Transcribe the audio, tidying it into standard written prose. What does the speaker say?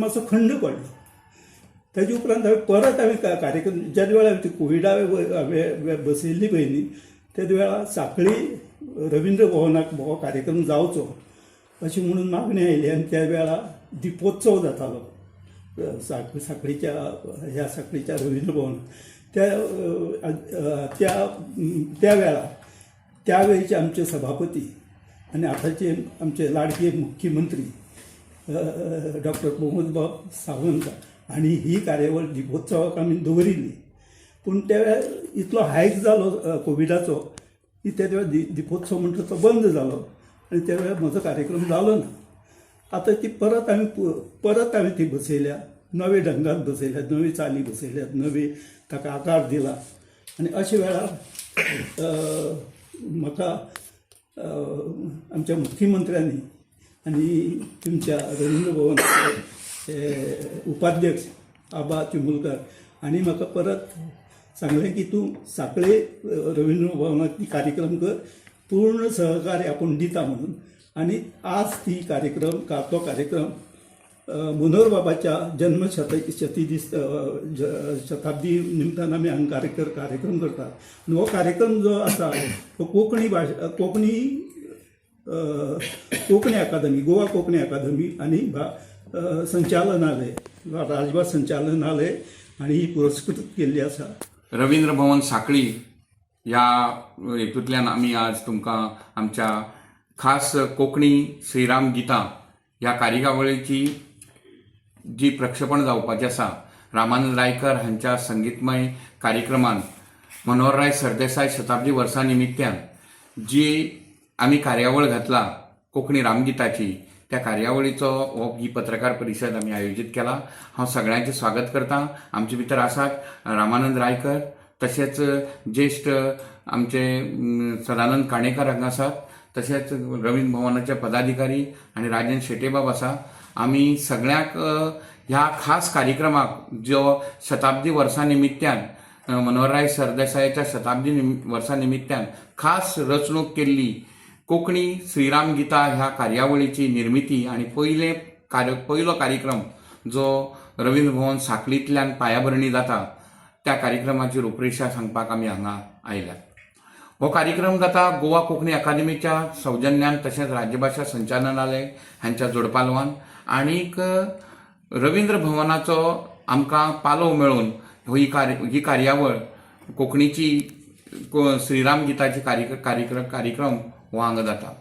मातसो खंड पडलो. ताजे उपरांत परत हांवें कार्यक्रम ज्या वेळा ती कोविडा बसयल्ली पळय न्ही त्या वेळा सांखळी रवींद्र भवनाक हो कार्यक्रम जावचो अशी म्हणून मागणी आयली आनी त्या वेळा दिपोत्सव जातालो सांखळीच्या रवींद्र भवन त्या वेळा त्यावेळेचे आमचे सभापती आणि आताचे आमचे लाडके मुख्यमंत्री डॉक्टर प्रमोदबाब सावंत आणि ही कार्यावळ दिपोत्सवाक आमी दवरिल्ली. पूण त्या वेळार इतलो हायक जालो कोविडाचो की त्या वेळार दिपोत्सव म्हणटा तो बंद जालो आनी त्या वेळार म्हजो कार्यक्रम जालो ना. आतां ती परत हांवें ती बसयल्या, नवे ढंगान बसयल्या, नवी चाली बसयल्यात, नवी ताका आकार दिला. आनी अशा वेळार म्हाका आमच्या मुख्यमंत्र्यांनी आनी तुमच्या रवींद्र भवन उपाध्यक्ष आबा चिमुलकर हांणी म्हाका परत सांगलें की तूं सांखळे रवींद्र भवनाक ती कार्यक्रम कर, पूर्ण सहकार्य आपूण दिता म्हणून. आनी आज ती तो कार्यक्रम मनोहर बाबाच्या शताब्दी निमतान आमी हांगा कार्यक्रम करतात. आनी हो कार्यक्रम जो आसा तो कोंकणी अकादमी, गोवा कोंकणी अकादमी आनी संचालनालय, राजभास संचालनालय हांणी ही पुरस्कृत केल्ली आसा. रवींद्र भवन सांखळी ह्या हेतूंतल्यान आमी आज तुमकां आमच्या खास कोंकणी श्रीराम गीता ह्या कार्यावळीची जी प्रक्षेपण जावपाचें आसा रामानंद रायकर हांच्या संगीतमय कार्यक्रमान मनोहरराय सरदेसाय शताब्दी वर्सा निमित्यान जी आमी कार्यावळ घातला कोंकणी रामगीताची, त्या कार्यावळीचो ही पत्रकार परिशद आमी आयोजीत केला. हांव सगळ्यांचें स्वागत करता. आमचे भितर आसात रामानंद रायकर, तशेंच ज्येश्ठ आमचे सदानंद काणेकर हांगा आसात, तशेंच रवींद्र भवनाचे पदाधिकारी आनी राजन शेटेबाब आसा. आमी सगळ्यांक ह्या खास कार्यक्रमाक जो शताब्दी वर्सा निमित्यान मनोहरराय सरदेसायाच्या शताब्दी वर्सा निमित्यान खास रचणूक केल्ली कोंकणी श्रीराम गीता ह्या कार्यावळीची निर्मिती आणि पयलो कार्यक्रम जो रवींद्र भवन सांखळींतल्यान पायाभरणी जाता त्या कार्यक्रमाची रूपरेषा सांगपाक आमी हांगा आयल्यात. हो कार्यक्रम जाता गोवा कोंकणी अकादमीच्या सौजन्यान, तशेंच राज्यभाशा संचालनालय हांच्या जोडपालवान आनीक रवींद्र भवनाचो आमकां पालव मेळून ही कार्यावळ कोंकणीची श्रीराम गीताची कार्यक्रम हो हांगा जाता.